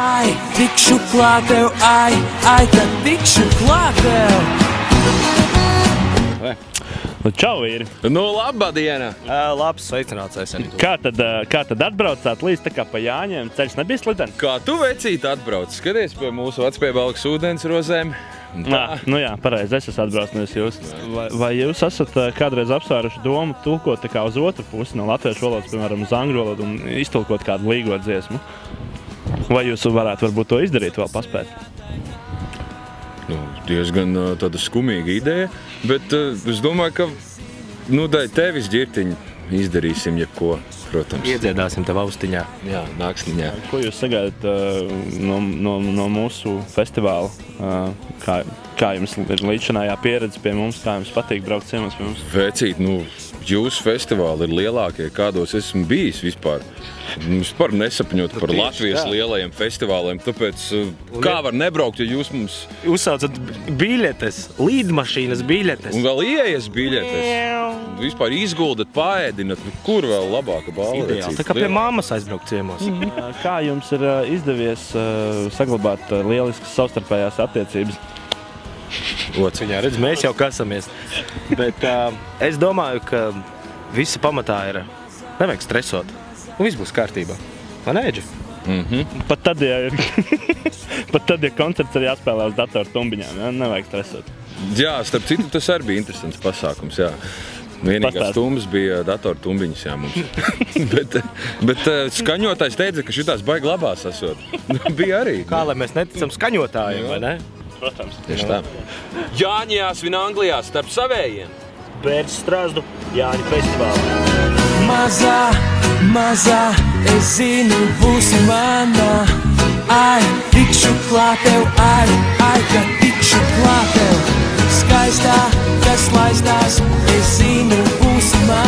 Ai, tikšu klāt tev, ai, kad tikšu klāt tev. Čau, vīri! Nu, labadiena! Labs, sveicināts esam. Kā tad atbraucāt līdz tā kā pa Jāņiem? Ceļš nebija slidens? Kā tu, vecīt, atbrauc? Skaties pie mūsu vecpiebalgas ūdens rozēm. Nu jā, pareizi, es esmu atbrauc, nevis jūs. Vai jūs esat kādreiz apsvēruši domu tulkot tā kā uz otru pusi no latviešu valodas, piemēram, uz angļu valodu un iztulkot kādu līgo dziesmu? Vai jūs varētu varbūt to izdarīt vēl paspēt? Nu, diezgan tāda skumīga ideja, bet es domāju, ka tevis ģirtiņi izdarīsim jebko, protams. Iedziedāsim tev austiņā. Jā, nāksniņā. Ko jūs sagaidat no mūsu festivāla? Kā jums ir līdzinājā pieredze pie mums? Kā jums patīk braukt ciemos pie mums? Vecīt, jūsu festivāli ir lielākie, kādos esmu bijis vispār. Vispār nesapņot par Latvijas lielajiem festivāliem, tāpēc kā var nebraukt, ja jūs mums... Uzsaucat biļetes, līdmašīnas biļetes. Un vēl ieejas biļetes. Vispār izguldat, paēdinat, kur vēl labāka balva? Ideāli, tā kā pie mammas aizbraukt ciemos. Kā jums ir izdevies saglabāt lieliskas savstarpējās attiecības? Ociņā, redz, mēs jau kasamies. Bet es domāju, ka visa pamatā ir nevajag stresot. Un viss būs kārtībā. Vai ne, Edži? Pat tad, ja koncerts ir jāspēlē uz datoru tumbiņām, ja? Nevajag stresot. Jā, starp citu, tas arī bija interesants pasākums, jā. Vienīgās tumbas bija datoru tumbiņas, jā, mums. bet skaņotājs teica, ka šitās baigi labās esot. Bija arī. Kā, lai mēs neticam skaņotājiem, vai ne? Protams. Tieši tā. Jāņi jāsvin Anglijā starp savējiem. Bērns Strazdu Jāņu festivālā. Mazā, es zinu, būsi manā. Ai, tikšu klāt tev, ai, kad tikšu klāt tev. Skaistā, kas laistās, es zinu, būsi manā.